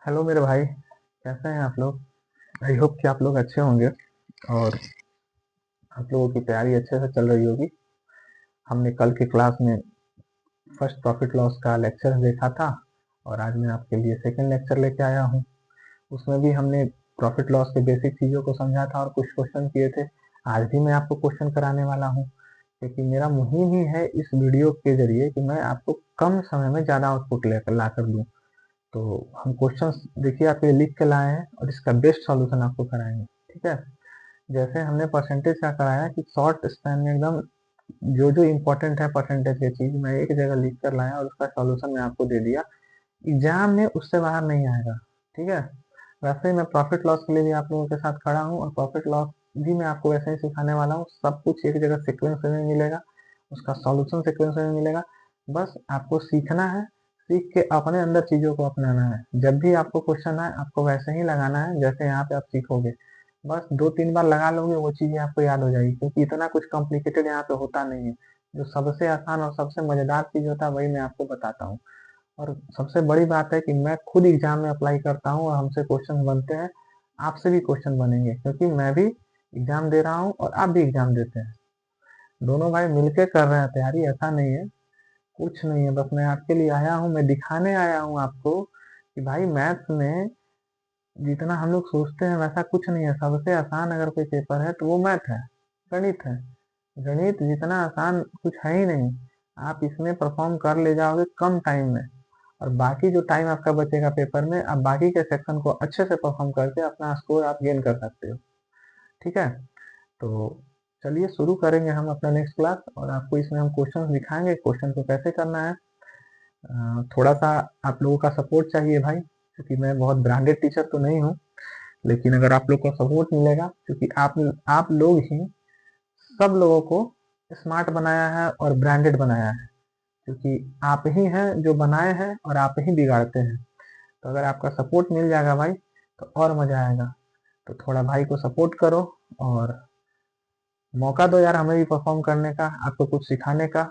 Hello मेरे भाई, कैसे हैं आप लोग। आई होप कि आप लोग अच्छे होंगे और आप लोगों की तैयारी अच्छे से चल रही होगी। हमने कल की क्लास में फर्स्ट प्रॉफिट लॉस का लेक्चर देखा था और आज मैं आपके लिए सेकंड लेक्चर लेके आया हूँ। उसमें भी हमने प्रॉफिट लॉस के बेसिक चीज़ों को समझा था और कुछ क्वेश्चन किए थे। आज भी मैं आपको क्वेश्चन कराने वाला हूँ, क्योंकि मेरा मुहिम ही है इस वीडियो के जरिए कि मैं आपको कम समय में ज़्यादा आउटपुट लेकर ला कर दूँ। तो हम क्वेश्चंस देखिए आपके लिए लिख के लाए हैं और इसका बेस्ट सॉल्यूशन आपको कराएंगे। ठीक है, जैसे हमने परसेंटेज का कराया कि शॉर्ट स्पैन में एकदम जो जो इम्पोर्टेंट है परसेंटेज की चीज मैं एक जगह लिख कर लाया और उसका सॉल्यूशन मैं आपको दे दिया। एग्जाम में उससे बाहर नहीं आएगा। ठीक है, वैसे ही मैं प्रॉफिट लॉस के लिए भी आप लोगों के साथ खड़ा हूँ और प्रॉफिट लॉस भी मैं आपको वैसे ही सिखाने वाला हूँ। सब कुछ एक जगह सीक्वेंस में मिलेगा, उसका सॉल्यूशन सीक्वेंस में मिलेगा। बस आपको सीखना है, सीख के अपने अंदर चीजों को अपनाना है। जब भी आपको क्वेश्चन आए आपको वैसे ही लगाना है जैसे यहाँ पे आप सीखोगे। बस 2-3 बार लगा लोगे वो चीजें आपको याद हो जाएगी, क्योंकि इतना कुछ कॉम्प्लिकेटेड यहाँ पे होता नहीं है। जो सबसे आसान और सबसे मजेदार चीज होता है वही मैं आपको बताता हूँ। और सबसे बड़ी बात है कि मैं खुद एग्जाम में अप्लाई करता हूँ और हमसे क्वेश्चन बनते हैं, आपसे भी क्वेश्चन बनेंगे, क्योंकि मैं भी एग्जाम दे रहा हूँ और आप भी एग्जाम देते हैं। दोनों भाई मिलके कर रहे हैं तैयारी, ऐसा नहीं है। कुछ नहीं है, बस मैं आपके लिए आया हूँ, मैं दिखाने आया हूँ आपको कि भाई मैथ्स में जितना हम लोग सोचते हैं वैसा कुछ नहीं है। सबसे आसान अगर कोई पेपर है तो वो मैथ है, गणित है। गणित जितना आसान कुछ है ही नहीं। आप इसमें परफॉर्म कर ले जाओगे कम टाइम में, और बाकी जो टाइम आपका बचेगा पेपर में आप बाकी के सेक्शन को अच्छे से परफॉर्म करके अपना स्कोर आप गेन कर सकते हो। ठीक है, तो चलिए शुरू करेंगे हम अपना नेक्स्ट क्लास और आपको इसमें हम क्वेश्चन दिखाएंगे, क्वेश्चन को कैसे करना है। थोड़ा सा आप लोगों का सपोर्ट चाहिए भाई, क्योंकि मैं बहुत ब्रांडेड टीचर तो नहीं हूँ। लेकिन अगर आप लोग को सपोर्ट मिलेगा, क्योंकि आप लोग ही सब लोगों को स्मार्ट बनाया है और ब्रांडेड बनाया है, क्योंकि आप ही हैं जो बनाए हैं और आप ही बिगाड़ते हैं। तो अगर आपका सपोर्ट मिल जाएगा भाई तो और मजा आएगा। तो थोड़ा भाई को सपोर्ट करो और मौका दो यार हमें भी परफॉर्म करने का, आपको कुछ सिखाने का।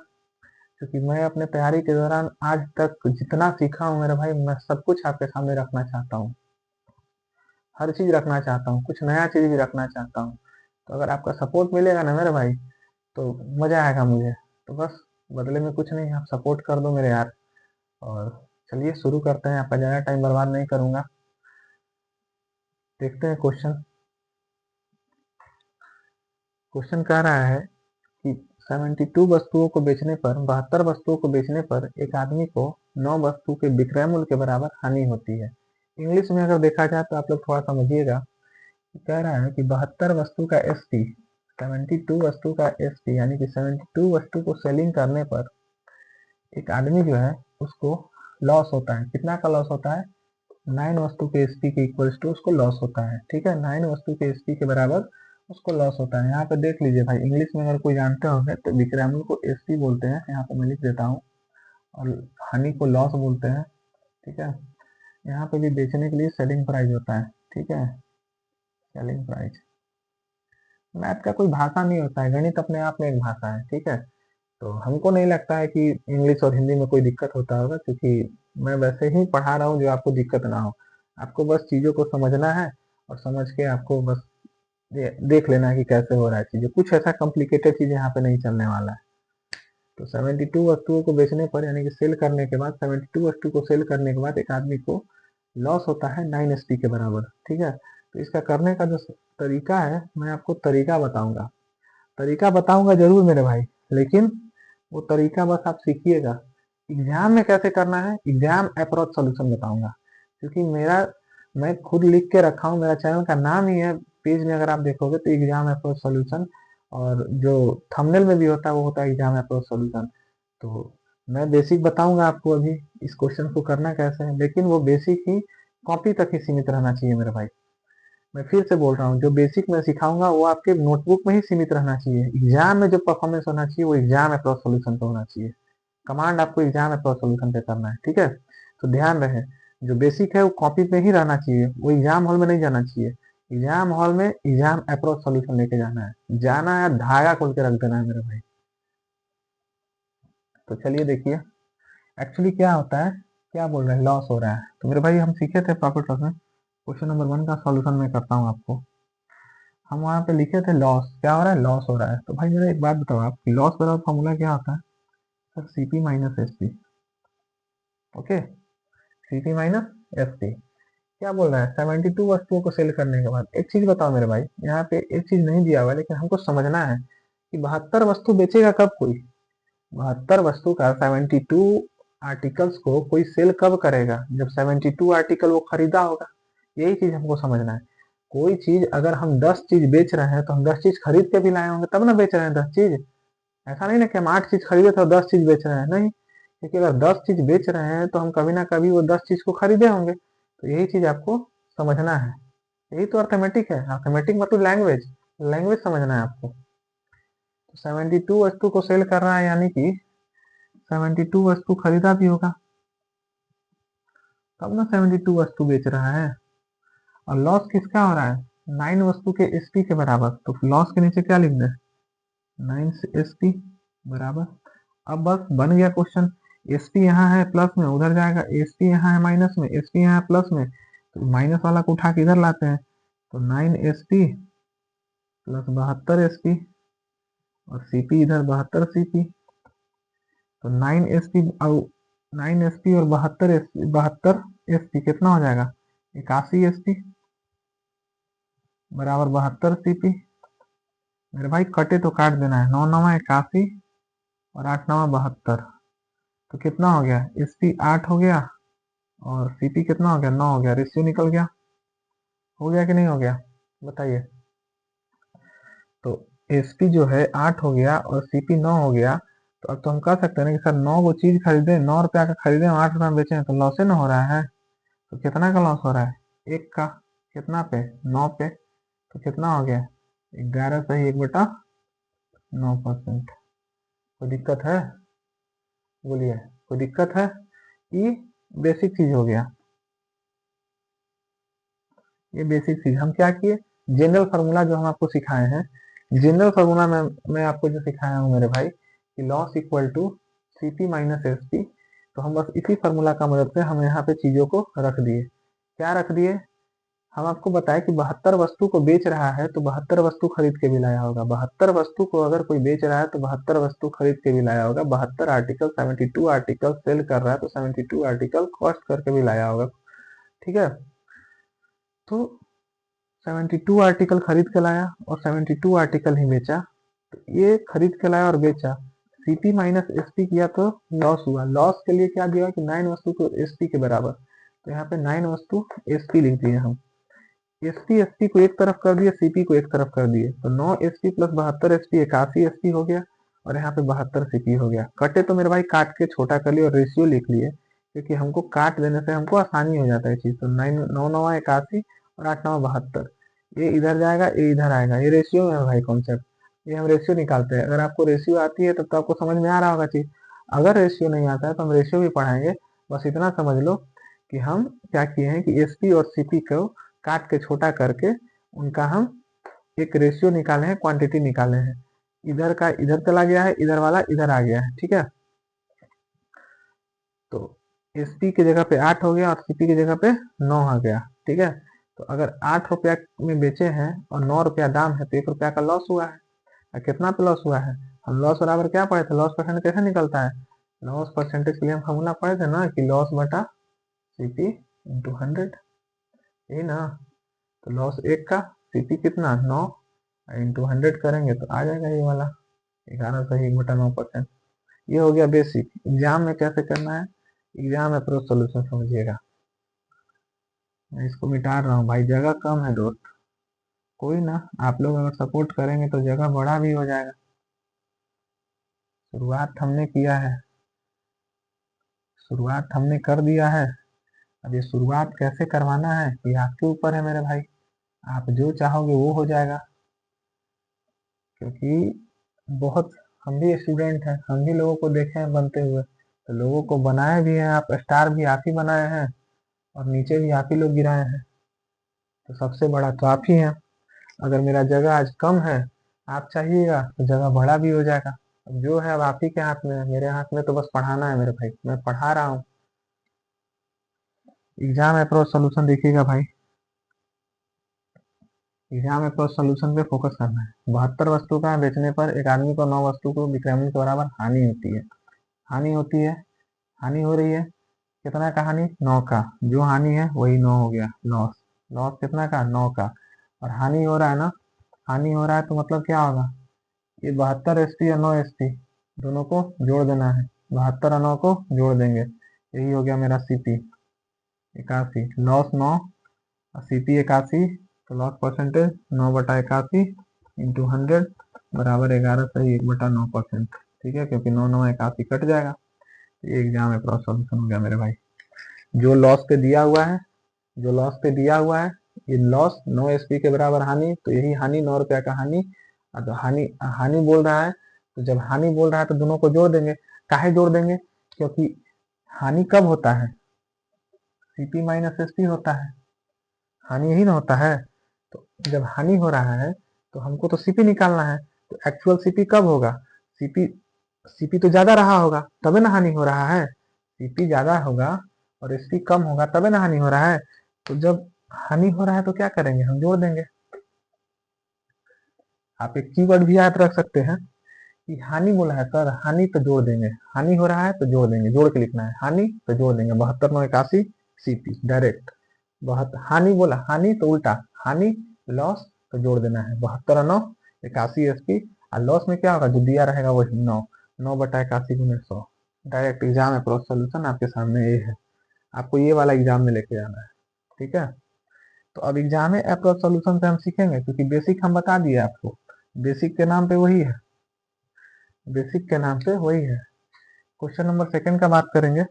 क्योंकि मैं अपने तैयारी के दौरान आज तक जितना सीखा हूँ मेरे भाई, मैं सब कुछ आपके सामने रखना चाहता हूँ। हर चीज रखना चाहता हूँ, कुछ नया चीज भी रखना चाहता हूँ। तो अगर आपका सपोर्ट मिलेगा ना मेरे भाई तो मजा आएगा मुझे। तो बस बदले में कुछ नहीं, आप सपोर्ट कर दो मेरे यार। और चलिए शुरू करते हैं, आपका ज़्यादा टाइम बर्बाद नहीं करूंगा। देखते हैं क्वेश्चन। क्वेश्चन कह रहा है कि 72 वस्तुओं को बेचने पर 72 वस्तुओं को बेचने पर एक आदमी को 9 वस्तु के विक्रय मूल्य के बराबर हानि होती है। इंग्लिश में अगर देखा जाए तो आप लोग थोड़ा समझिएगा। कह रहा है कि 72 वस्तु का एस टी, 72 वस्तु का एस टी यानी कि 72 वस्तु को सेलिंग करने पर एक आदमी जो है उसको लॉस होता है। कितना का लॉस होता है? 9 वस्तु के एसपी के इक्वल्स टू उसको लॉस होता है। ठीक है, 9 वस्तु के एसपी के बराबर उसको लॉस होता है। यहाँ पे देख लीजिए भाई, इंग्लिश में अगर कोई जानते होंगे तो विक्रय मूल्य को एसपी बोलते हैं, यहाँ पे मैं लिख देता हूँ, और हानि को लॉस बोलते हैं। ठीक है, यहाँ पे भी बेचने के लिए सेलिंग प्राइस होता है। ठीक है, सेलिंग प्राइस। मैथ का कोई भाषा नहीं होता है, गणित अपने आप में एक भाषा है। ठीक है, तो हमको नहीं लगता है कि इंग्लिश और हिंदी में कोई दिक्कत होता होगा, क्योंकि मैं वैसे ही पढ़ा रहा हूँ जो आपको दिक्कत ना हो। आपको बस चीज़ों को समझना है और समझ के आपको बस देख लेना है कि कैसे हो रहा है चीज़ें। कुछ ऐसा कॉम्प्लिकेटेड चीज़ यहाँ पे नहीं चलने वाला है। तो 72 वस्तुओं को बेचने पर यानी कि सेल करने के बाद, 72 वस्तु को सेल करने के बाद एक आदमी को लॉस होता है 9 एसपी के बराबर। ठीक है, तो इसका करने का जो तरीका है मैं आपको तरीका बताऊंगा। तरीका बताऊंगा जरूर मेरे भाई, लेकिन वो तरीका बस आप सीखिएगा। एग्जाम में कैसे करना है, एग्जाम अप्रोच सॉल्यूशन बताऊंगा। क्योंकि मैं खुद लिख के रखा हूँ, मेरा चैनल का नाम ही है, पेज में अगर आप देखोगे तो एग्जाम अप्रोच सॉल्यूशन, और जो थंबनेल में भी होता है वो होता है एग्जाम अप्रोच सॉल्यूशन। तो मैं बेसिक बताऊंगा आपको अभी इस क्वेश्चन को करना कैसे है, लेकिन वो बेसिक ही कॉपी तक ही सीमित रहना चाहिए मेरे भाई। मैं फिर से बोल रहा हूँ, जो बेसिक मैं सिखाऊंगा वो आपके नोटबुक में ही सीमित रहना चाहिए। एग्जाम में जो परफॉर्मेंस होना चाहिए वो एग्जाम अप्रोच सॉल्यूशन पे होना चाहिए। कमांड आपको एग्जाम अप्रोच सॉल्यूशन पे करना है। ठीक है, तो ध्यान रहे, जो बेसिक है वो कॉपी पे ही रहना चाहिए, वो एग्जाम हॉल में नहीं जाना चाहिए। एग्जाम हॉल में एग्जाम अप्रोच सॉल्यूशन लेके जाना है, धागा खोल के रख देना है मेरे भाई। तो चलिए देखिए, एक्चुअली क्या होता है क्या बोल रहे हैं, लॉस हो रहा है। तो मेरे भाई हम सीखे थे प्रॉफिट लॉस में, क्वेश्चन नंबर 1 का सॉल्यूशन मैं करता हूँ आपको। हम वहाँ पे लिखे थे लॉस, क्या हो रहा है, लॉस हो रहा है। तो भाई मेरा एक बात बताओ, आप लॉस बराबर फॉर्मूला क्या होता है sir, CP minus S P. Okay, CP minus S P. क्या बोल रहा है, 72 वस्तुओं को सेल करने के बाद। एक चीज बताओ मेरे भाई, यहाँ पे एक चीज नहीं दिया हुआ है, लेकिन हमको समझना है कि 72 वस्तु बेचेगा कब कोई, 72 वस्तु का 72 आर्टिकल्स को कोई सेल कब करेगा, जब 72 आर्टिकल वो खरीदा होगा। यही चीज हमको समझना है। कोई चीज अगर हम 10 चीज बेच रहे हैं तो हम 10 चीज खरीद के भी लाए होंगे तब ना बेच रहे हैं 10 चीज। ऐसा नहीं ना कि हम 8 चीज खरीदे थे और 10 चीज बेच रहे हैं, नहीं। क्योंकि अगर 10 चीज बेच रहे हैं तो हम कभी ना कभी वो 10 चीज को खरीदे होंगे। तो यही चीज आपको समझना है। यही तो अर्थमेटिक है। अर्थमेटिक मतलब लैंग्वेज, लैंग्वेज समझना है आपको। तो 72 वस्तु को सेल कर रहा है, यानी कि 72 वस्तु खरीदा भी होगा तब ना 72 वस्तु बेच रहा है। और लॉस किसका हो रहा है, 9 वस्तु के एसपी के बराबर। तो लॉस के नीचे क्या लिखना है, 9 एसपी बराबर। अब बस बन गया क्वेश्चन। एसपी यहाँ है प्लस में, उधर जाएगा। एसपी यहाँ है माइनस में, एसपी यहाँ है प्लस में, तो माइनस वाला को उठा के इधर लाते हैं। तो 9 एसपी प्लस 72 एसपी, और सीपी इधर 72 सीपी। तो 9 एसपी और 9 एसपी और 72 एसपी, 72 एसपी कितना हो जाएगा, 81 एसपी बराबर 72 सीपी। मेरे भाई कटे तो काट देना है, 9 9 81 और 8 9 72। तो कितना हो गया, एसपी 8 हो गया और सीपी कितना हो गया, 9 हो गया। रेशियो निकल गया, हो गया कि नहीं हो गया, बताइए। तो एसपी जो है 8 हो गया और सीपी 9 हो गया। तो अब तो हम कह सकते हैं ना कि सर 9 को चीज खरीदे, 9 रुपया का खरीदे, 8 रुपया में बेचे, तो लॉसे ना हो रहा है। तो कितना का लॉस हो रहा है, एक का। कितना पे, 9 पे। तो कितना हो गया, 11 सही 1/9%। कोई दिक्कत है, बोलिए, कोई दिक्कत है। ये बेसिक चीज हो गया, ये बेसिक चीज हम क्या किए, जनरल फार्मूला जो हम आपको सिखाए हैं, जनरल फार्मूला में मैं आपको जो सिखाया हूँ मेरे भाई, कि loss equal to CP minus SP. तो हम बस इसी फार्मूला का मदद से हम यहाँ पे चीजों को रख दिए। क्या रख दिए, हम आपको बताया कि 72 वस्तु को बेच रहा है तो 72 वस्तु खरीद के भी लाया होगा। 72 वस्तु को अगर कोई बेच रहा है तो 72 वस्तु खरीद के भी लाया होगा। 72 आर्टिकल, 72 आर्टिकल सेल कर रहा है तो 72 आर्टिकल कॉस्ट करके भी लाया होगा। ठीक है, तो 72 आर्टिकल खरीद के लाया और 72 आर्टिकल ही बेचा। तो ये खरीद के लाया और बेचा, सीपी माइनस एसपी किया तो लॉस हुआ। लॉस के लिए क्या दिया कि 9 वस्तु को एसपी के बराबर। तो यहाँ पे 9 वस्तु एसपी लिख दिए हम। एसपी एसपी को एक तरफ कर दिया, सीपी को एक तरफ कर दिए। तो 9 एसपी प्लस 72 एसपी 81 एसपी हो गया, और यहाँ पे 72 सीपी हो गया। कटे तो मेरे भाई काट के छोटा कर लिए और रेशियो लिख लिए, क्योंकि हमको काट देने से हमको आसानी हो जाता है चीज। तो 9 9 81 और 8 9 72, ये इधर जाएगा, ये इधर आएगा। ये रेशियो है भाई कॉन्सेप्ट, ये हम रेशियो निकालते हैं। अगर आपको रेशियो आती है तब तो आपको समझ में आ रहा होगा चीज। अगर रेशियो नहीं आता है तो हम रेशियो भी पढ़ाएंगे। बस इतना समझ लो कि हम क्या किए हैं कि एसपी और सीपी को काट के छोटा करके उनका हम एक रेशियो निकाले हैं, क्वांटिटी निकाले हैं। इधर का इधर चला गया है, इधर वाला इधर आ गया है। ठीक है, तो एसपी की जगह पे 8 हो गया और सीपी की जगह पे 9 आ गया। ठीक है, तो अगर 8 रुपया में बेचे हैं और 9 रुपया दाम है तो 1 रुपया का लॉस हुआ है। और कितना पे लॉस हुआ है, हम लॉस बराबर क्या पढ़े थे, लॉस परसेंटेज कैसे निकलता है। लॉस परसेंटेज के लिए हम फॉर्मूला पढ़े थे ना कि लॉस बटा सीपी इंटू 100, यही ना। तो लॉस एक का, सीपी कितना 9 इंटू 100 करेंगे तो आ जाएगा ये वाला 11 सही 1/9%। ये हो गया बेसिक। एग्जाम में कैसे करना है, एग्जाम में प्रो सोल्यूशन समझिएगा। मैं इसको मिटा रहा हूँ भाई, जगह कम है दोस्त। कोई ना, आप लोग अगर सपोर्ट करेंगे तो जगह बड़ा भी हो जाएगा। शुरुआत हमने किया है, शुरुआत हमने कर दिया है। अब ये शुरुआत कैसे करवाना है ये आपके ऊपर है मेरे भाई। आप जो चाहोगे वो हो जाएगा। क्योंकि बहुत, हम भी स्टूडेंट हैं, हम भी लोगों को देखे हैं बनते हुए, तो लोगों को बनाए भी हैं। आप स्टार भी आप ही बनाए हैं और नीचे भी आप ही लोग गिराए हैं। तो सबसे बड़ा तो आप ही हैं। अगर मेरा जगह आज कम है, आप चाहिएगा तो जगह बड़ा भी हो जाएगा। अब जो है अब आप ही के हाथ में है, मेरे हाथ में तो बस पढ़ाना है मेरे भाई, मैं पढ़ा रहा हूँ। एग्जाम अप्रोच सोल्यूशन देखिएगा भाई, एग्जाम अप्रोच सोल्यूशन पे फोकस करना है। 72 वस्तु का बेचने पर एक आदमी को 9 वस्तु को विक्रय के बराबर हानि होती है। हानि होती है, हानि हो रही है, कितना का हानि? 9 का। जो हानि है वही 9 हो गया, लॉस। लॉस कितना का? 9 का। और हानि हो रहा है ना, हानि हो रहा है तो मतलब क्या होगा? ये 72 एसपी और 9 एसपी दोनों को जोड़ देना है। 72 और 9 को जोड़ देंगे, यही हो गया मेरा सीपी 81। लॉस 9 और सीपी 81, तो लॉस परसेंटेज 9/81 इंटू 100 बराबर 11 सही 1/9%। ठीक है, क्योंकि 9 9 81 कट जाएगा। ये एग्जाम है क्रॉस सॉल्यूशन हो गया मेरे भाई। जो लॉस पे दिया हुआ है, जो लॉस पे दिया हुआ है, ये लॉस 9 एसपी के बराबर हानि, तो यही हानि 9 रुपया का हानि। तो हानि हानि बोल रहा है, तो जब हानि बोल रहा है तो दोनों को जोड़ देंगे। काहे जोड़ देंगे? क्योंकि हानि कब होता है? सीपी माइनस एसपी होता है, हानि यही ना होता है। तो जब हानि हो रहा है तो हमको तो सीपी निकालना है, तो एक्चुअल सीपी कब होगा? सीपी सीपी तो ज्यादा रहा होगा तबे ना हानि हो रहा है। सीपी ज्यादा होगा और एसपी कम होगा तबे ना हानि हो रहा है। तो जब हानि हो रहा है तो क्या करेंगे? हम जोड़ देंगे। आप एक कीवर्ड भी याद रख सकते हैं कि हानि बोला है सर, हानि तो जोड़ देंगे। हानि हो रहा है तो जोड़ देंगे, जोड़ के लिखना है, हानि तो जोड़ देंगे। 72 9 81 सीपी डायरेक्ट। बहुत हानि बोला, हानि तो उल्टा, हानि लॉस तो जोड़ देना है। 72 9 81 एसपी। और लॉस में क्या होगा? जो दिया रहेगा वही 9, 9/81 गुने 100। डायरेक्ट एग्जाम अप्रोच सोल्यूशन आपके सामने ये है। आपको ये वाला एग्जाम में लेके जाना है, ठीक है। तो अब एग्जाम में अप्रोच सोल्यूशन से हम सीखेंगे, क्योंकि बेसिक हम बता दिए आपको, बेसिक के नाम पे वही है, बेसिक के नाम से वही है। क्वेश्चन नंबर सेकंड का बात करेंगे,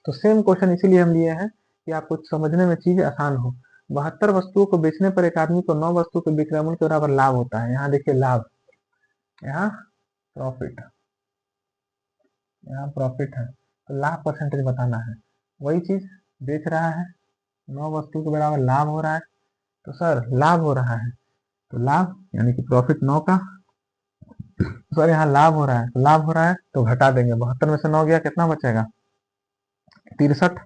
तो सेम क्वेश्चन इसीलिए हम लिए हैं कि आपको समझने में चीजें आसान हो। 72 वस्तुओं को बेचने पर एक आदमी को 9 वस्तु के विक्रय मूल्य के बराबर लाभ होता है। यहाँ देखिए लाभ, यहाँ प्रॉफिट, यहाँ प्रॉफिट है, तो लाभ परसेंटेज बताना है। वही चीज बेच रहा है, 9 वस्तु के बराबर लाभ हो रहा है, तो सर लाभ हो रहा है तो लाभ यानी कि प्रॉफिट 9 का, सर यहाँ लाभ हो रहा है तो लाभ हो रहा है तो घटा देंगे। 72 में से 9 गया, कितना बचेगा? 63।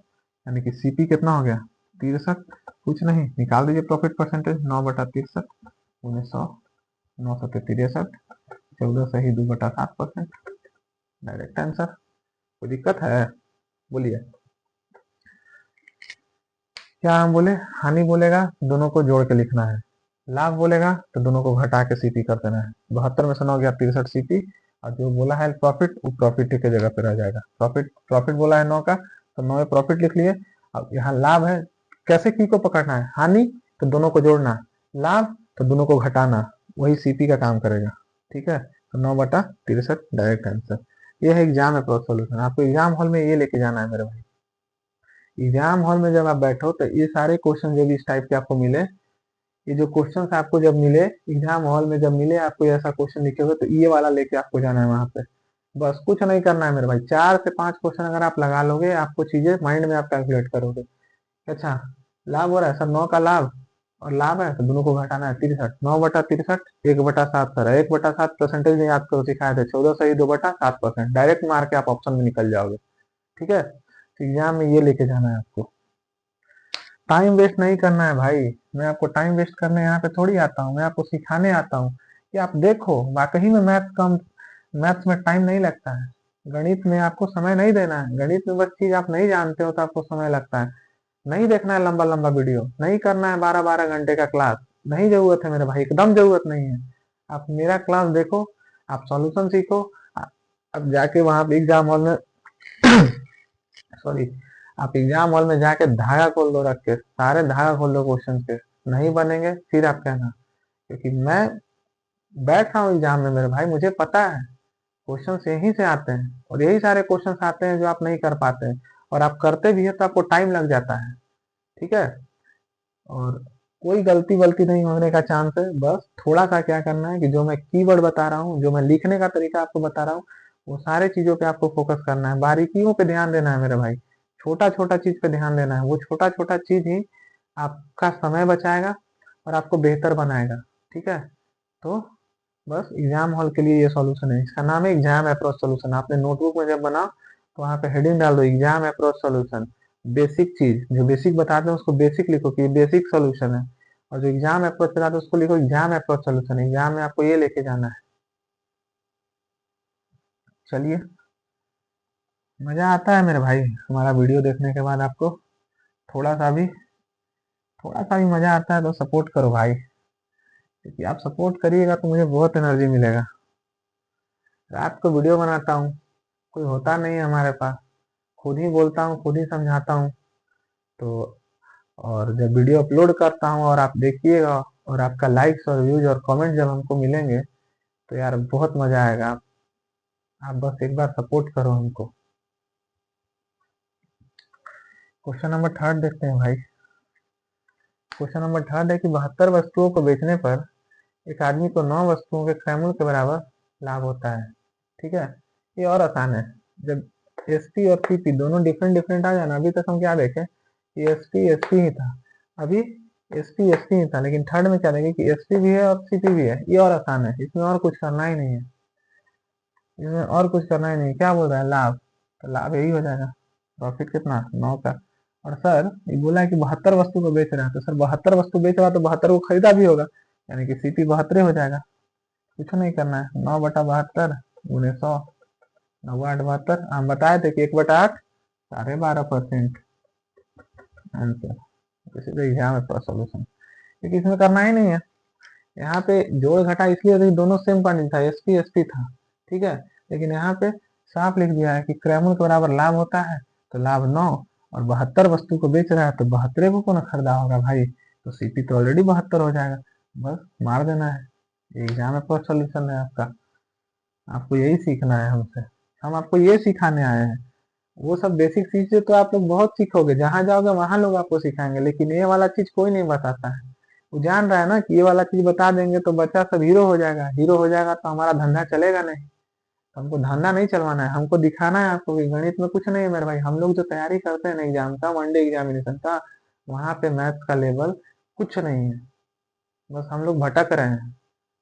यानी कि सीपी कितना हो गया? 63। कुछ नहीं, निकाल दीजिए प्रॉफिट परसेंटेज, 9/63 1900, 9 7 63, 14 सही 2/7%। Direct answer. कोई दिक्कत है? बोलिए। क्या हम बोले? हानि बोलेगा दोनों को जोड़ के लिखना है, लाभ बोलेगा तो दोनों को घटा के सीपी कर देना है। 72 में से 9 गया 63 सीपी, और जो बोला है प्रॉफिट, वो प्रॉफिट के जगह पे रह जाएगा। प्रॉफिट, प्रॉफिट बोला है 9 का, तो 9 में प्रॉफिट लिख लिए। अब यहाँ लाभ है, कैसे की को पकड़ना है? हानि तो दोनों को जोड़ना, लाभ तो दोनों को घटाना, वही सीपी का काम करेगा। ठीक है, तो 9/63 डायरेक्ट आंसर। ये है एग्जाम अप्रोच सॉल्यूशन। आपको एग्जाम हॉल में ये लेके जाना है मेरे भाई। एग्जाम हॉल में जब आप बैठो तो ये सारे क्वेश्चन जो भी इस टाइप के आपको मिले, ये जो क्वेश्चन आपको जब मिले एग्जाम हॉल में, जब मिले आपको ऐसा क्वेश्चन लिखे हुए, तो ये वाला लेके आपको जाना है वहां पे। बस कुछ नहीं करना है मेरे भाई, 4 से 5 क्वेश्चन अगर आप लगा लोगे, आपको चीजें माइंड में आप कैलकुलेट करोगे। अच्छा, लाभ हो रहा है सर, 9 का लाभ और लाभ है तो दोनों को घटाना है। 63, 9/63 1/7 सर, 1/7 परसेंटेज में याद करो, सिखाए थे 14 सही 2/7%। डायरेक्ट मार के आप ऑप्शन में निकल जाओगे। ठीक है, एग्जाम में ये लेके जाना है आपको। टाइम वेस्ट नहीं करना है भाई। मैं आपको टाइम वेस्ट करने यहाँ पे थोड़ी आता हूँ, मैं आपको सिखाने आता हूँ कि आप देखो वाकई में मैथ्स में टाइम नहीं लगता है। गणित में आपको समय नहीं देना है, गणित में बस चीज आप नहीं जानते हो तो आपको समय लगता है। नहीं देखना है लंबा लंबा वीडियो, नहीं करना है 12 12 घंटे का क्लास, नहीं जरूरत है मेरे भाई, एकदम जरूरत नहीं है। आप मेरा क्लास देखो, आप सॉल्यूशन सीखो। अब जाके वहां पे एग्जाम हॉल में सॉरी, आप एग्जाम हॉल में जाके धागा खोल दो, रख के सारे धागा खोल दो क्वेश्चन के। नहीं बनेंगे फिर आप कहना, क्योंकि मैं बैठ रहा हूँ एग्जाम में मेरे भाई, मुझे पता है क्वेश्चन यहीं से आते हैं, और यही सारे क्वेश्चन आते हैं जो आप नहीं कर पाते हैं, और आप करते भी है तो आपको टाइम लग जाता है। ठीक है, और कोई गलती वलती नहीं होने का चांस है। बस थोड़ा सा क्या करना है कि जो मैं कीवर्ड बता रहा हूँ, जो मैं लिखने का तरीका आपको बता रहा हूँ, वो सारे चीजों पे आपको फोकस करना है, बारीकियों पे ध्यान देना है मेरे भाई। छोटा छोटा चीज पे ध्यान देना है, वो छोटा छोटा चीज ही आपका समय बचाएगा और आपको बेहतर बनाएगा। ठीक है, तो बस एग्जाम हॉल के लिए ये सॉल्यूशन है, इसका नाम है एग्जाम अप्रोच सॉल्यूशन। आपने नोटबुक में जब बनाओ तो वहाँ पे हेडिंग डाल दो एग्जाम अप्रोच सॉल्यूशन। बेसिक चीज, जो बेसिक बताते हैं उसको बेसिक लिखो कि बेसिक सोल्यूशन है, और जो एग्जाम अप्रोच बताते हैं उसको लिखो एग्जाम अप्रोच सोल्यूशन। एग्जाम में आपको ये लेके जाना है। चलिए, मजा आता है मेरे भाई हमारा वीडियो देखने के बाद? आपको थोड़ा सा भी थोड़ा सा भी मजा आता है तो सपोर्ट करो भाई, क्योंकि आप सपोर्ट करिएगा तो मुझे बहुत एनर्जी मिलेगा। रात को वीडियो बनाता हूँ, कोई होता नहीं है हमारे पास, खुद ही बोलता हूँ, खुद ही समझाता हूँ। तो और जब वीडियो अपलोड करता हूँ और आप देखिएगा, और आपका लाइक्स और व्यूज और कमेंट जब हमको मिलेंगे, तो यार बहुत मजा आएगा। आप बस एक बार सपोर्ट करो हमको। क्वेश्चन नंबर थर्ड देखते हैं भाई। क्वेश्चन नंबर थर्ड है कि 72 वस्तुओं को बेचने पर एक आदमी को 9 वस्तुओं के क्रय मूल्य के बराबर लाभ होता है। ठीक है, ये और आसान है। जब एसपी और सीपी दोनों डिफरेंट डिफरेंट आ जाए ना, अभी तक हम क्या देखे कि एसपी एसपी ही था, अभी एसपी एसपी ही था, लेकिन थर्ड में क्या देखे कि एसपी भी है और सीपी भी है। ये और आसान है, इसमें और कुछ करना ही नहीं है, इसमें और कुछ करना ही नहीं। क्या बोल रहा है? लाभ, तो लाभ यही हो जाएगा। प्रॉफिट कितना? 9 का। और सर ये बोला है कि 72 वस्तु को बेच रहा है, तो सर 72 वस्तु बेच रहा है तो 72 को खरीदा भी होगा, यानी कि सीपी 72 हो जाएगा। कुछ नहीं करना है, 9/72 गुने 100, 9/8 हम बताए थे कि 1/8 12.5% आंसर। इसी तो एग्जाम है सोल्यूशन, क्योंकि इसमें करना ही नहीं है। यहाँ पे जोड़ घटा इसलिए था कि दोनों सेम क्वांटिटी था, एसपी एसपी था, ठीक है। लेकिन यहाँ पे साफ लिख दिया है कि क्रय मूल्य के बराबर लाभ होता है, तो लाभ 9, और 72 वस्तु को बेच रहा है तो 72 को कौन खरीदा होगा भाई, तो सीपी तो ऑलरेडी 72 हो जाएगा। बस मार देना है, एग्जाम में सोल्यूशन है आपका। आपको यही सीखना है हमसे, हम आपको ये सिखाने आए हैं। वो सब बेसिक चीजें तो आप लोग बहुत सीखोगे, जहां जाओगे वहां लोग आपको सिखाएंगे, लेकिन ये वाला चीज कोई नहीं बताता है। वो जान रहा है ना कि ये वाला चीज बता देंगे तो बच्चा सब हीरो हो जाएगा, हीरो हो जाएगा तो हमारा धंधा चलेगा नहीं। तो हमको धंधा नहीं चलवाना है, हमको दिखाना है आपको कि गणित में कुछ नहीं है मेरे भाई। हम लोग जो तैयारी करते हैं ना एग्जाम का, वनडे एग्जामिनेशन का, वहां पे मैथ्स का लेवल कुछ नहीं है। बस हम लोग भटक रहे हैं,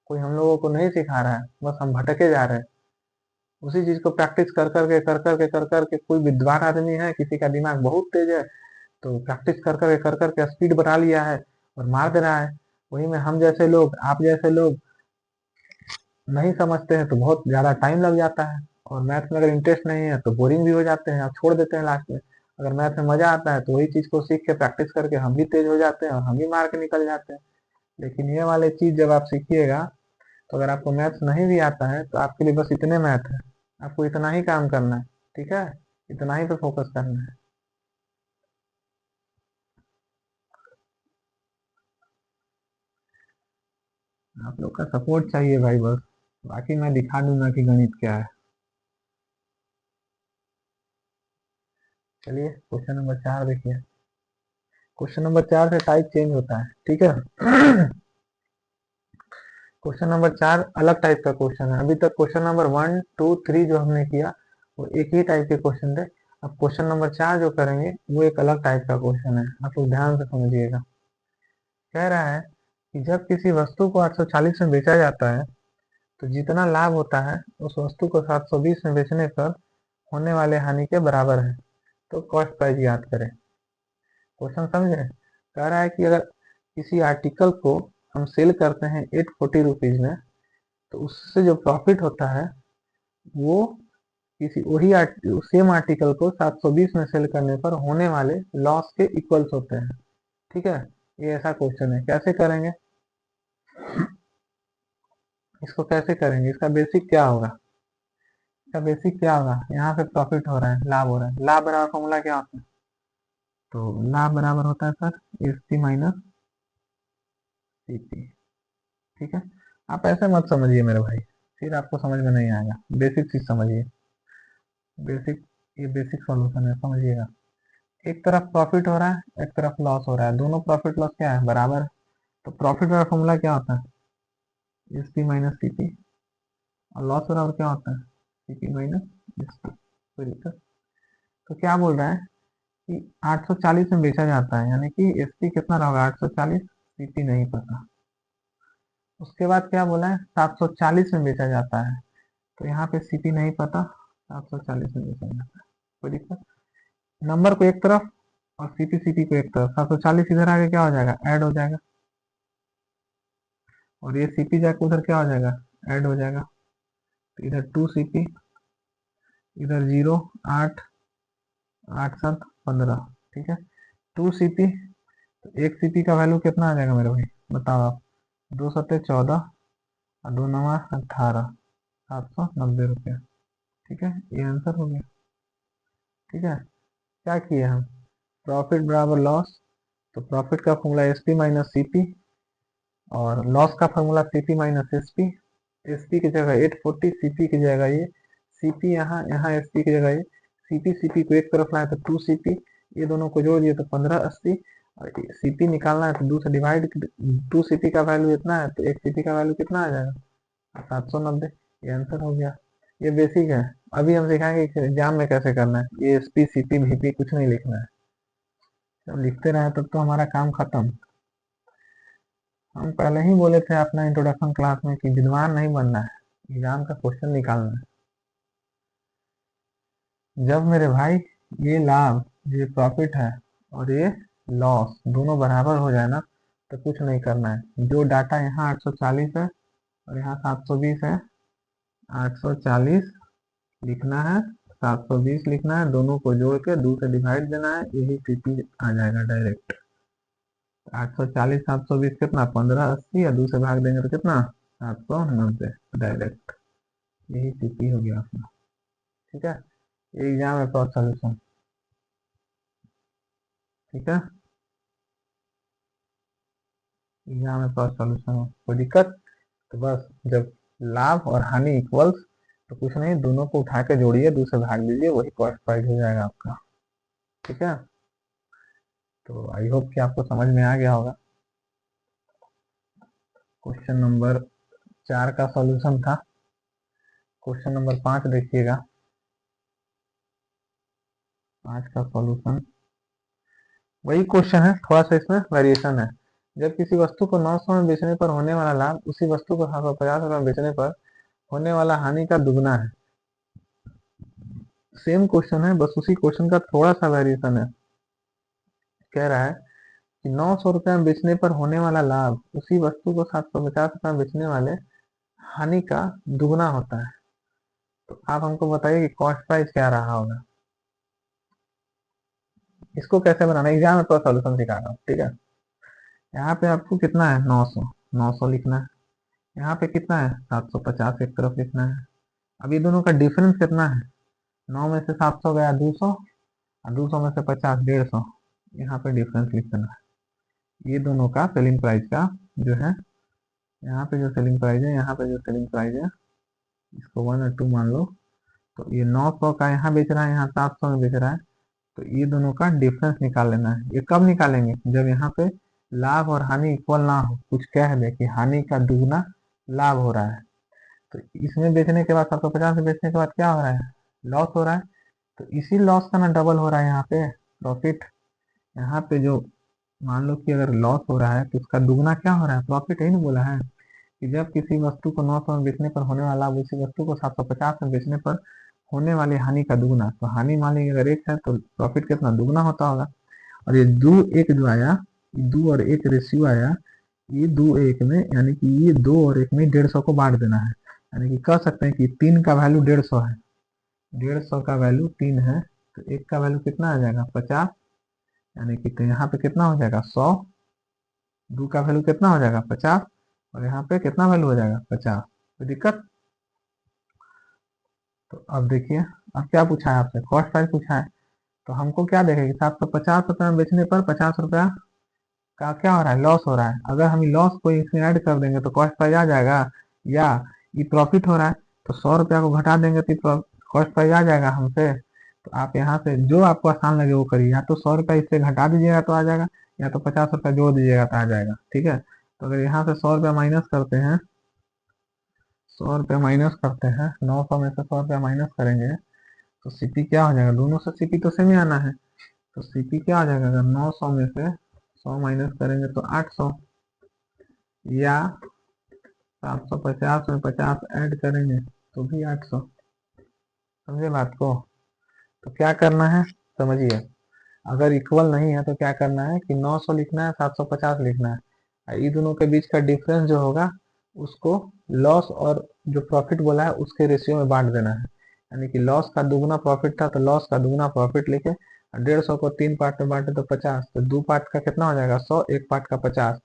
कोई हम लोगों को नहीं सिखा रहा है, बस हम भटके जा रहे हैं। उसी चीज को प्रैक्टिस कर करके कोई विद्वान आदमी है, किसी का दिमाग बहुत तेज है, तो प्रैक्टिस कर करके स्पीड बना लिया है और मार दे रहा है। वही में हम जैसे लोग, आप जैसे लोग नहीं समझते हैं तो बहुत ज्यादा टाइम लग जाता है, और मैथ में अगर इंटरेस्ट नहीं है तो बोरिंग भी हो जाते हैं और छोड़ देते हैं लास्ट में। अगर मैथ में मजा आता है तो वही चीज को सीख के प्रैक्टिस करके हम भी तेज हो जाते हैं और हम भी मार के निकल जाते हैं। लेकिन ये वाले चीज जब आप सीखिएगा, तो अगर आपको मैथ्स नहीं भी आता है तो आपके लिए बस इतने मैथ है, आपको इतना ही काम करना है, ठीक है, इतना ही पे फोकस करना है। आप लोग का सपोर्ट चाहिए भाई बस, बाकी मैं दिखा दूंगा कि गणित क्या है। चलिए क्वेश्चन नंबर 4 देखिए। क्वेश्चन नंबर 4 से टाइप चेंज होता है, ठीक है। क्वेश्चन नंबर 4 अलग टाइप का क्वेश्चन है। अभी तक क्वेश्चन नंबर 1 2 3 जो हमने किया वो एक ही टाइप के क्वेश्चन थे। अब क्वेश्चन नंबर 4 जो करेंगे वो एक अलग टाइप का क्वेश्चन है, आप लोग ध्यान से समझिएगा। कह रहा है कि जब किसी वस्तु को 840 में बेचा जाता है तो जितना लाभ होता है उस वस्तु को 720 में बेचने पर होने वाले हानि के बराबर है। तो कॉस्ट प्राइस याद करें। क्वेश्चन समझे? कह रहा है कि अगर किसी आर्टिकल को हम सेल करते हैं 840 रुपीज में, तो उससे जो प्रॉफिट होता है वो किसी वही सेम आर्टिकल को 720 में सेल करने पर होने वाले लॉस के इक्वल्स होते हैं। ठीक है, ये ऐसा क्वेश्चन है। कैसे करेंगे इसको, कैसे करेंगे, इसका बेसिक क्या होगा? इसका बेसिक क्या होगा? यहाँ पे प्रॉफिट हो रहा है, लाभ हो रहा है, लाभ बराबर फॉर्मूला क्या होता है? तो लाभ बराबर होता है सर एसपी माइनस सीपी। ठीक है, आप ऐसे मत समझिए मेरे भाई, फिर आपको समझ में नहीं आएगा। बेसिक चीज समझिए, बेसिक, ये बेसिक सॉल्यूशन है, समझिएगा। एक तरफ प्रॉफिट हो रहा है, एक तरफ लॉस हो रहा है, दोनों प्रॉफिट लॉस क्या है? बराबर। तो प्रॉफिट का फॉर्मूला क्या होता है? SP minus CP. और लॉस बराबर क्या होता है? CP minus SP. कोई दिक्कत? तो क्या बोल रहा है कि 840 में बेचा जाता है, यानी कि एसपी कितना होगा 840, सीपी नहीं पता। उसके बाद क्या बोला है? 740 में बेचा जाता है, तो यहाँ पे सीपी नहीं पता, 740 में बेचा जाता है। कोई दिक्कत? नंबर को एक तरफ और सीपी को एक तरफ, 740 इधर आगे क्या हो जाएगा, ऐड हो जाएगा, और ये सीपी जाकर उधर क्या हो जाएगा, ऐड हो जाएगा। तो इधर 2 CP, इधर 0, 8, 8 7 15, ठीक है। 2 CP, तो 1 CP का वैल्यू कितना आ जाएगा मेरे भाई, बताओ आप। 2 7 14 और 2 9 18, 790 रुपया, ठीक है। ये आंसर हो गया, ठीक है। क्या किए हम, प्रॉफिट बराबर लॉस, तो प्रॉफिट का फॉर्मूला SP माइनस CP, और लॉस का formula CP minus SP। SP की जगह 840, CP की जगह ये, CP यहाँ, यहाँ SP की जगह ये, CP को एक तरफ लाए तो 2 CP, ये दोनों को जोड़ दिए तो 1580, और CP निकालना है तो 2 से डिवाइड, 2 CP का वैल्यू इतना है तो 1 CP का वैल्यू कितना आ जाएगा, 790। ये आंसर हो गया। ये बेसिक है, अभी हम सिखाएंगे कि एग्जाम में कैसे करना है। ये SP CP VP कुछ नहीं लिखना है, जब लिखते रहे तब तो हमारा काम खत्म। हम पहले ही बोले थे अपना इंट्रोडक्शन क्लास में कि विद्वान नहीं बनना है, एग्जाम का क्वेश्चन निकालना है। जब मेरे भाई ये लाभ, ये प्रॉफिट है, और ये लॉस दोनों बराबर हो जाए ना, तो कुछ नहीं करना है। जो डाटा यहाँ 840 है और यहाँ 720 है, 840 लिखना है, 720 लिखना है, दोनों को जोड़ के 2 से डिवाइड देना है, यही सीपी आ जाएगा डायरेक्ट। 840 720 कितना, 1580, या 2 से भाग देंगे तो कितना, 790 डायरेक्ट। यही सीपी हो गया अपना, ठीक है। ये एग्जाम है फर्स्ट सोल्यूशन, ठीक है। एग्जाम है फर्स्ट सोल्यूशन है, कोई दिक्कत, तो बस जब लाभ और हानि इक्वल्स, तो कुछ नहीं, दोनों को उठा के जोड़िए, 2 से भाग दीजिए, वही कॉस्ट प्राइस हो जाएगा आपका, ठीक है। तो आई होप कि आपको समझ में आ गया होगा। क्वेश्चन नंबर 4 का सॉल्यूशन था। क्वेश्चन नंबर 5 देखिएगा। 5 का सॉल्यूशन वही क्वेश्चन है, थोड़ा सा इसमें वेरिएशन है। जब किसी वस्तु को 900 में बेचने पर होने वाला लाभ उसी वस्तु को 750 में बेचने पर होने वाला हानि का दुगना है। सेम क्वेश्चन है, बस उसी क्वेश्चन का थोड़ा सा वेरिएशन है। कह रहा है कि 900 रुपये में बेचने पर होने वाला लाभ उसी वस्तु को 750 रुपये में बेचने वाले हानि का दुगना होता है। तो आप हमको बताइए कि कॉस्ट प्राइस क्या रहा होगा। इसको कैसे बनाना है, एग्जाम में तो सॉल्यूशन सिखा रहा हूँ, ठीक है। यहाँ पे आपको कितना है, 900, 900 लिखना है। यहाँ पे कितना है, 750 एक तरफ लिखना है। अब ये दोनों का डिफरेंस कितना है, 9 में से 700 गया 200, और 200 में से 50 150, यहाँ पे डिफरेंस लिख देना है। ये दोनों का सेलिंग प्राइस का जो है, यहाँ पे जो सेलिंग प्राइस है, यहाँ पे जो सेलिंग प्राइस है, इसको 1 और 2 मान लो। तो ये 900 का यहाँ बेच रहा है, यहाँ 700 में बेच रहा है, तो ये दोनों का डिफरेंस निकाल लेना है। ये कब निकालेंगे, जब यहाँ पे लाभ और हानि इक्वल ना हो, कुछ कह दे कि हानि का दुगना लाभ हो रहा है, तो इसमें बेचने के बाद 750 में बेचने के बाद क्या हो रहा है, लॉस हो रहा है। तो इसी लॉस का ना डबल हो रहा है यहाँ पे प्रॉफिट। यहाँ पे जो मान लो कि अगर लॉस हो रहा है तो उसका दुगना क्या हो रहा है, प्रॉफिट, यही ना बोला है कि जब किसी वस्तु को 900 में बेचने पर होने वाला लाभ उसी वस्तु को 750 में बेचने पर होने वाली हानि का दुगना। तो हानि मान लीजिए अगर 1 है तो प्रॉफिट कितना, दुगना होता होगा। और ये 2 1 जो आया, 2 और 1 रेशियो आया, ये 2 1 में, यानी कि ये 2 और 1 में 150 को बांट देना है। यानी कि कह सकते हैं कि 3 का वैल्यू 150 है, 150 का वैल्यू 3 है, तो 1 का वैल्यू कितना आ जाएगा, 50, यानी कि तो यहाँ पे कितना हो जाएगा, 100। 2 का वैल्यू कितना हो जाएगा, 50, और यहाँ पे कितना वैल्यू हो जाएगा, 50। तो दिक्कत, तो अब देखिए, अब क्या पूछा है आपसे, कॉस्ट प्राइस पूछा है। तो हमको क्या देखेगा, 750 रुपये में बेचने पर 50 रुपया का क्या हो रहा है, लॉस हो रहा है। अगर हम लॉस को इसमें ऐड कर देंगे तो कॉस्ट प्राइस आ जाएगा, या ये प्रॉफिट हो रहा है तो 100 रुपया को घटा देंगे तो कॉस्ट प्राइस आ जाएगा हमसे। तो आप यहाँ से जो आपको आसान लगे वो करिए, या तो 100 रुपया इससे घटा दीजिएगा तो आ जाएगा, या तो 50 रुपया जोड़ दीजिएगा तो आ जाएगा, ठीक है। तो अगर यहाँ से 100 रुपया माइनस करते हैं, 100 रुपया माइनस करते हैं, 900 में से 100 रुपया माइनस करेंगे तो सीपी क्या हो जाएगा, दोनों से सीपी तो सेम ही आना है। तो सीपी क्या आ जाएगा, अगर 900 में से 100 माइनस करेंगे तो 800, या 750 में 50 ऐड करेंगे तो भी 800। समझे बात को। तो क्या करना है समझिए, अगर इक्वल नहीं है तो क्या करना है कि 900 लिखना है, 750 लिखना है, और ये दोनों के बीच का डिफरेंस जो होगा उसको लॉस और जो प्रॉफिट बोला है उसके रेशियो में बांट देना है। यानी कि लॉस का दुगुना प्रॉफिट था तो लॉस का दुगुना प्रॉफिट लेके 150 को 3 पार्ट में बांटे तो 50, तो 2 पार्ट का कितना हो जाएगा 100, 1 पार्ट का 50।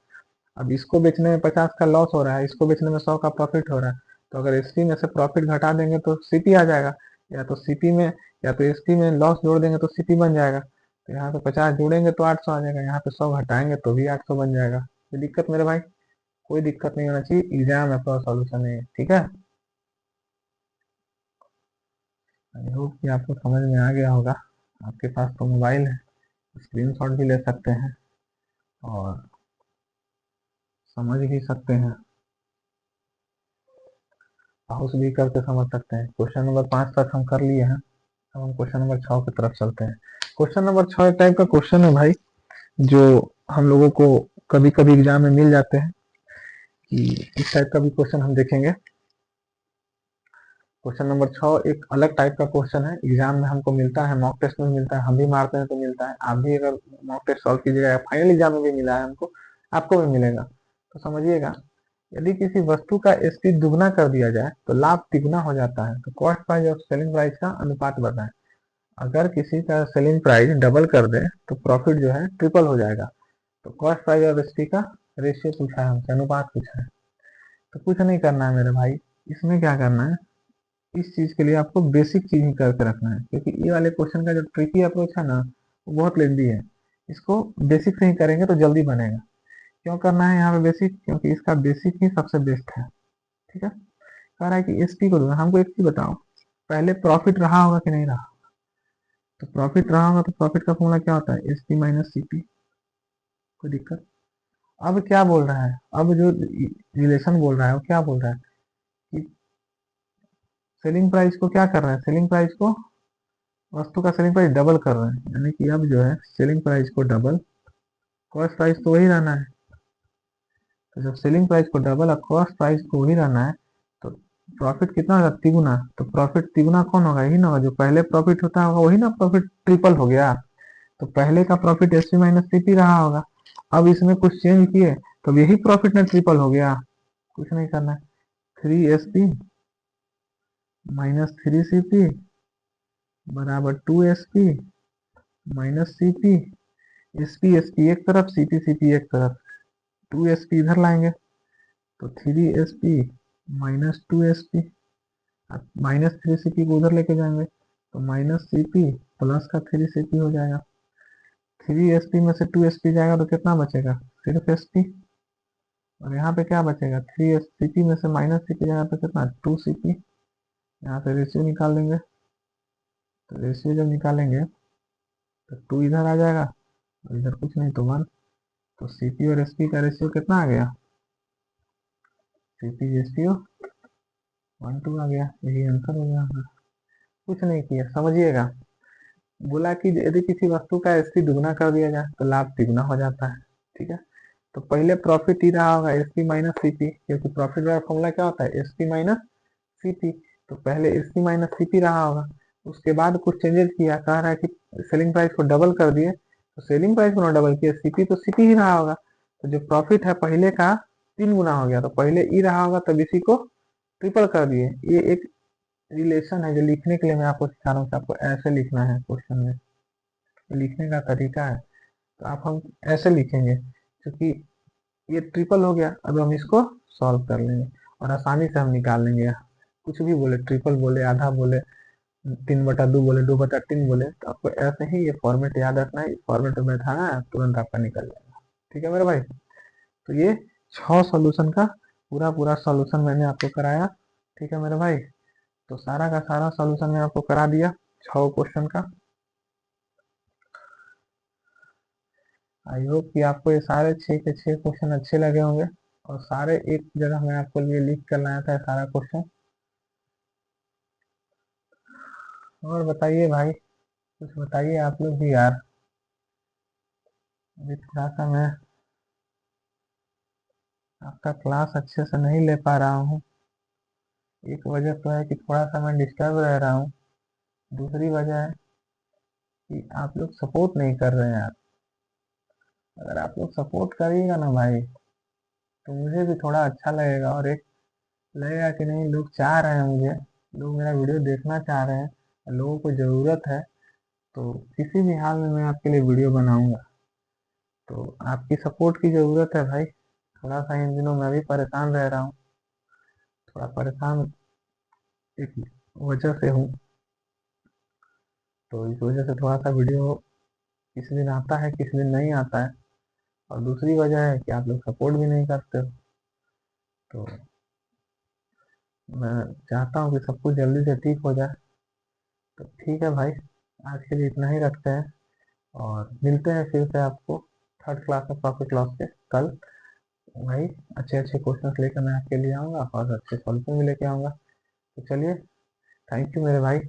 अब इसको बेचने में 50 का लॉस हो रहा है, इसको बेचने में 100 का प्रॉफिट हो रहा है, तो अगर एसपी में से प्रॉफिट घटा देंगे तो सीपी आ जाएगा, या तो सीपी में या तो एसपी में लॉस जोड़ देंगे तो सीपी बन जाएगा। तो यहाँ पे 50 जोड़ेंगे तो 800 आ जाएगा, यहाँ पे 100 घटाएंगे तो भी 800 बन जाएगा। कोई दिक्कत मेरे भाई? कोई दिक्कत नहीं होना चाहिए, एग्जाम है तो सॉल्यूशन है, ठीक है। आई होप कि आपको समझ में आ गया होगा। आपके पास तो मोबाइल है, स्क्रीनशॉट भी ले सकते हैं और समझ भी सकते हैं, पॉज भी करके समझ सकते हैं। क्वेश्चन नंबर 5 तक हम कर लिए हैं, अब हम क्वेश्चन नंबर 6 की तरफ चलते हैं। क्वेश्चन नंबर 6 एक टाइप का क्वेश्चन है भाई, जो हम लोगों को कभी कभी एग्जाम में मिल जाते हैं, कि इस टाइप का भी क्वेश्चन हम देखेंगे। क्वेश्चन नंबर 6 एक अलग टाइप का क्वेश्चन है, एग्जाम में हमको मिलता है, मॉक टेस्ट में मिलता है, हम भी मारते हैं तो मिलता है। आप भी अगर मॉक टेस्ट सॉल्व कीजिएगा, फाइनल एग्जाम में भी मिला है हमको, आपको भी मिलेगा। तो समझिएगा, यदि किसी वस्तु का एसपी दुगना कर दिया जाए तो लाभ तिगुना हो जाता है, तो कॉस्ट प्राइस और सेलिंग प्राइस का अनुपात बताएं। अगर किसी का सेलिंग प्राइस डबल कर दे तो प्रॉफिट जो है ट्रिपल हो जाएगा। तो कॉस्ट प्राइस और एसपी का रेशियो पूछा है हमसे, अनुपात पूछा है। तो कुछ नहीं करना है मेरे भाई, इसमें क्या करना है, इस चीज के लिए आपको बेसिक चीज ही करके रखना है, क्योंकि ये वाले क्वेश्चन का जो ट्रिकी अप्रोच है ना, वो बहुत लेंदी है। इसको बेसिक से ही करेंगे तो जल्दी बनेगा। क्यों करना है यहाँ पे बेसिक? क्योंकि इसका बेसिक ही सबसे बेस्ट है, ठीक है। कह रहा है कि एसपी को दूंगा, हमको एक चीज बताओ, पहले प्रॉफिट रहा होगा कि नहीं रहा? तो प्रॉफिट रहा होगा तो प्रॉफिट का फॉर्मूला क्या होता है? SP minus CP. कोई दिक्कत? अब क्या बोल रहा है, अब जो रिलेशन बोल रहा है वो क्या बोल रहा है कि सेलिंग प्राइस को क्या कर रहे हैं, सेलिंग प्राइस को, वस्तु का सेलिंग प्राइस डबल कर रहे हैं, यानी कि अब जो है सेलिंग प्राइस को डबल, कॉस्ट प्राइस तो वही रहना है। तो जब सेलिंग प्राइस को डबल और कॉस्ट प्राइस को वही रहना है, तो प्रॉफिट कितना होगा? तिगुना। तो प्रॉफिट तिगुना कौन होगा? यही ना होगा, जो पहले प्रॉफिट होता होगा वही ना प्रॉफिट ट्रिपल हो गया। तो पहले का प्रॉफिट एसपी माइनस सीपी रहा होगा, अब इसमें कुछ चेंज किए तो यही प्रॉफिट ना ट्रिपल हो गया। कुछ नहीं करना है, 3 एसपी माइनस 3 सीपी बराबर 2 SP minus CP. SP SP एक तरफ, सीपी सीपी एक तरफ, 2 एसपी इधर लाएंगे तो 3 SP minus 2 SP, minus 3 CP को उधर लेके जाएंगे तो माइनस सीपी प्लस का 3 सीपी हो जाएगा। 3 एसपी में से 2 एसपी जाएगा तो कितना बचेगा? सिर्फ एसपी। और यहाँ पे क्या बचेगा? 3 सीपी में से माइनस सीपी जाएगा तो कितना? 2 सीपी। यहाँ से रेशियो निकाल लेंगे, तो रेशियो जब निकालेंगे तो 2 इधर आ जाएगा और इधर कुछ नहीं तो 1। तो सीपी और एसपी का रेशियो कितना आ गया? सीपी रेशियो 1:2 आ गया, यही आंसर हो गया हमारा। कुछ नहीं किया, समझिएगा। बोला कि यदि किसी वस्तु का एसपी दुगना कर दिया जाए तो लाभ तिगुना हो जाता है, ठीक है। तो पहले प्रॉफिट ही रहा होगा एसपी माइनस सीपी, क्योंकि प्रॉफिट का फॉर्मूला क्या होता है? SP minus CP. तो पहले एसपी माइनस सीपी रहा होगा, उसके बाद कुछ चेंजेस किया, कह रहा है कि सेलिंग प्राइस को डबल कर दिए, तो सेलिंग प्राइस को ना डबल किया, सीपी तो सीपी ही रहा होगा। तो जो प्रॉफिट है पहले का 3 गुना हो गया, तो पहले ई रहा होगा तब इसी को ट्रिपल कर दिए। ये एक रिलेशन है जो लिखने के लिए मैं आपको सिखा रहा हूँ कि आपको ऐसे लिखना है क्वेश्चन में, लिखने का तरीका है। तो आप हम ऐसे लिखेंगे, क्योंकि ये ट्रिपल हो गया, अब हम इसको सॉल्व कर लेंगे और आसानी से हम निकाल लेंगे। कुछ भी बोले, ट्रिपल बोले, आधा बोले, 3/2 बोले, 2/3 बोले, तो आपको ऐसे ही ये फॉर्मेट याद रखना है। इस फॉर्मेट में बैठाना है, तुरंत आपका निकल जाएगा, ठीक है मेरे भाई। तो ये 6 सॉल्यूशन का पूरा पूरा सॉल्यूशन मैंने आपको कराया, ठीक है मेरे भाई। तो सारा का सारा सॉल्यूशन मैं आपको करा दिया 6 क्वेश्चन का। आई होप कि आपको ये सारे 6 के 6 क्वेश्चन अच्छे लगे होंगे, और सारे एक जगह मैं आपको लिए लिख कर लाया था सारा क्वेश्चन। और बताइए भाई, कुछ बताइए आप लोग भी यार। अभी थोड़ा सा मैं आपका क्लास अच्छे से नहीं ले पा रहा हूँ। एक वजह तो है कि थोड़ा सा मैं डिस्टर्ब रह रहा हूँ, दूसरी वजह है कि आप लोग सपोर्ट नहीं कर रहे हैं यार। अगर आप लोग सपोर्ट करिएगा ना भाई, तो मुझे भी थोड़ा अच्छा लगेगा, और एक लगेगा कि नहीं, लोग चाह रहे हैं मुझे, लोग मेरा वीडियो देखना चाह रहे हैं, लोगों को ज़रूरत है, तो किसी भी हाल में मैं आपके लिए वीडियो बनाऊंगा। तो आपकी सपोर्ट की ज़रूरत है भाई। थोड़ा सा इन दिनों मैं भी परेशान रह रहा हूँ, थोड़ा परेशान एक वजह से हूँ, तो इस वजह से थोड़ा सा वीडियो किसी दिन आता है, किसी दिन नहीं आता है। और दूसरी वजह है कि आप लोग सपोर्ट भी नहीं करते हो। तो मैं चाहता हूँ कि सब कुछ जल्दी से ठीक हो जाए। तो ठीक है भाई, आज के लिए इतना ही रखते हैं, और मिलते हैं फिर से आपको थर्ड क्लास में, प्रॉफिट लॉस के कल। भाई अच्छे अच्छे क्वेश्चंस लेकर मैं आपके लिए आऊँगा, और अच्छे सॉल्यूशन भी लेके आऊँगा। तो चलिए, थैंक यू मेरे भाई।